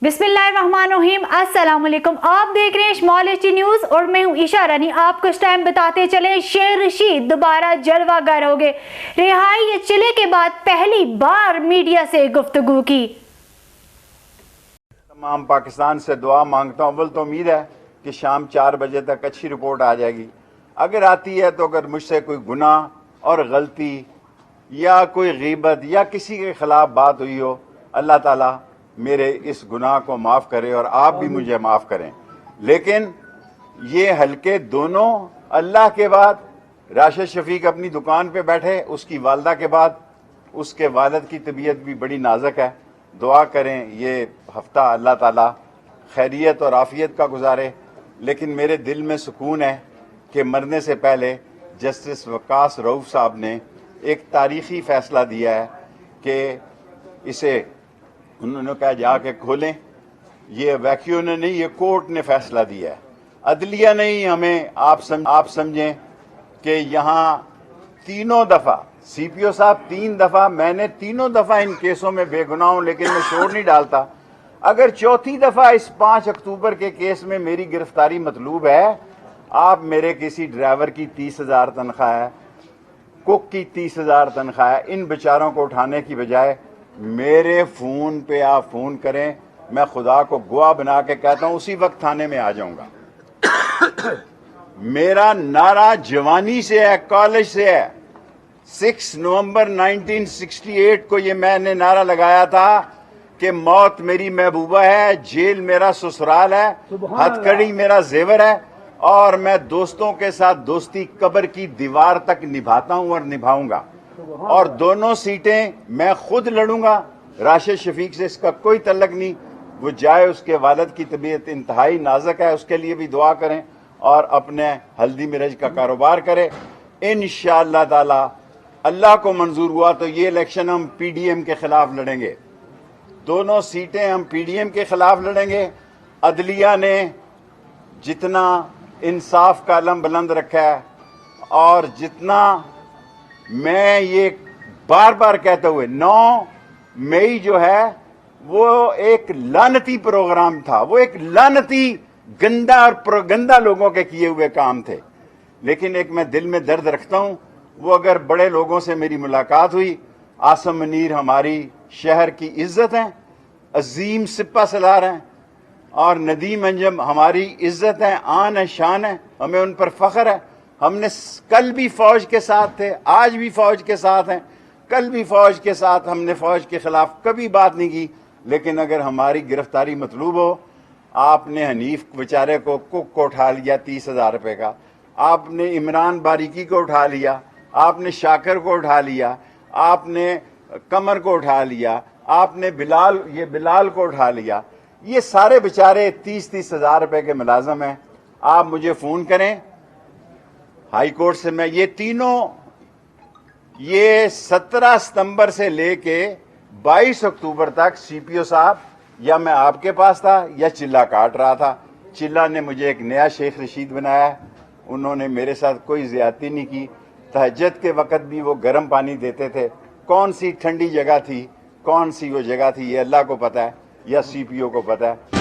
बिस्मिल्लाहिर्रहमानिर्रहीम, अस्सलाम वालेकुम। आप देख रहे हैं स्मॉल एचडी न्यूज और मैं हूं ईशा रानी। आपको इस टाइम बताते चले, शेर रशीद दोबारा जलवागर हो गए। रिहाई चिले के बाद पहली बार मीडिया से गुफ्तगू की। तमाम पाकिस्तान से दुआ मांगता हूँ। अव्वल तो उम्मीद है कि शाम 4 बजे तक अच्छी रिपोर्ट आ जाएगी। अगर आती है तो अगर मुझसे कोई गुनाह और गलती या कोई गीबत या किसी के खिलाफ बात हुई हो, अल्लाह ताला मेरे इस गुनाह को माफ़ करे और आप भी मुझे माफ़ करें। लेकिन ये हल्के दोनों, अल्लाह के बाद राशिद शफीक अपनी दुकान पे बैठे, उसकी वालदा के बाद उसके वालिद की तबीयत भी बड़ी नाजुक है। दुआ करें ये हफ्ता अल्लाह ताला खैरियत और आफियत का गुजारे। लेकिन मेरे दिल में सुकून है कि मरने से पहले जस्टिस वकास रऊफ साहब ने एक तारीखी फ़ैसला दिया है कि इसे उन्होंने कहा जाके खोलें। ये वैक्यू ने नहीं, ये कोर्ट ने फैसला दिया है, अदलिया नहीं। हमें आप समझें कि यहाँ तीनों दफ़ा सीपीओ साहब 3 दफ़ा, मैंने तीनों दफ़ा इन केसों में बेगुनाह हूं, लेकिन मैं शोर नहीं डालता। अगर चौथी दफ़ा इस 5 अक्टूबर के केस में मेरी गिरफ्तारी मतलूब है, आप मेरे किसी ड्राइवर की 30,000 तनख्वाह है, कुक की 30,000 तनख्वाह है, इन बेचारों को उठाने की बजाय मेरे फ़ोन पे आप फ़ोन करें, मैं खुदा को गवाह बना के कहता हूं उसी वक्त थाने में आ जाऊंगा। मेरा नारा जवानी से है, कॉलेज से है। 6 नवंबर 1968 को ये मैंने नारा लगाया था कि मौत मेरी महबूबा है, जेल मेरा ससुराल है, हथकड़ी मेरा जेवर है और मैं दोस्तों के साथ दोस्ती कब्र की दीवार तक निभाता हूं और निभाऊंगा। और दोनों सीटें मैं खुद लड़ूंगा। राशिद शफीक से इसका कोई तल्लक नहीं, वो जाए, उसके वालिद की तबीयत इंतहाई नाजुक है, उसके लिए भी दुआ करें और अपने हल्दी मिर्च का कारोबार करें। इंशाअल्लाह ताला अल्लाह को मंजूर हुआ तो ये इलेक्शन हम पीडीएम के खिलाफ लड़ेंगे। दोनों सीटें हम पीडीएम के खिलाफ लड़ेंगे। अदलिया ने जितना इंसाफ का अलम बुलंद रखा है और जितना मैं ये बार बार कहते हुए 9 मई जो है वो एक लानती प्रोग्राम था, वो एक लानती गंदा और प्रोगंदा लोगों के किए हुए काम थे। लेकिन एक मैं दिल में दर्द रखता हूं, वो अगर बड़े लोगों से मेरी मुलाकात हुई, आसम मुनीर हमारी शहर की इज्जत हैं, अजीम सिपा सलार हैं और नदीम अंजम हमारी इज्जत है, आन है, शान है, हमें उन पर फख्र है। हमने कल भी फौज के साथ थे, आज भी फौज के साथ हैं, कल भी फौज के साथ। हमने फौज के खिलाफ कभी बात नहीं की। लेकिन अगर हमारी गिरफ्तारी मतलूब हो, आपने हनीफ बेचारे को, कुक को उठा लिया 30,000 रुपये का, आपने इमरान बारीकी को उठा लिया, आपने शाकर को उठा लिया, आपने कमर को उठा लिया, आपने बिलाल को उठा लिया। ये सारे बेचारे 30-30 हज़ार रुपये के मुलाजम हैं। आप मुझे फ़ोन करें हाई कोर्ट से, मैं ये तीनों, ये 17 सितंबर से लेके 22 अक्टूबर तक सीपीओ साहब या मैं आपके पास था या चिल्ला काट रहा था। चिल्ला ने मुझे एक नया शेख रशीद बनाया, उन्होंने मेरे साथ कोई ज्यादती नहीं की। तहज्जुद के वक़्त भी वो गर्म पानी देते थे। कौन सी ठंडी जगह थी, कौन सी वो जगह थी, ये अल्लाह को पता है या सीपीओ को पता है।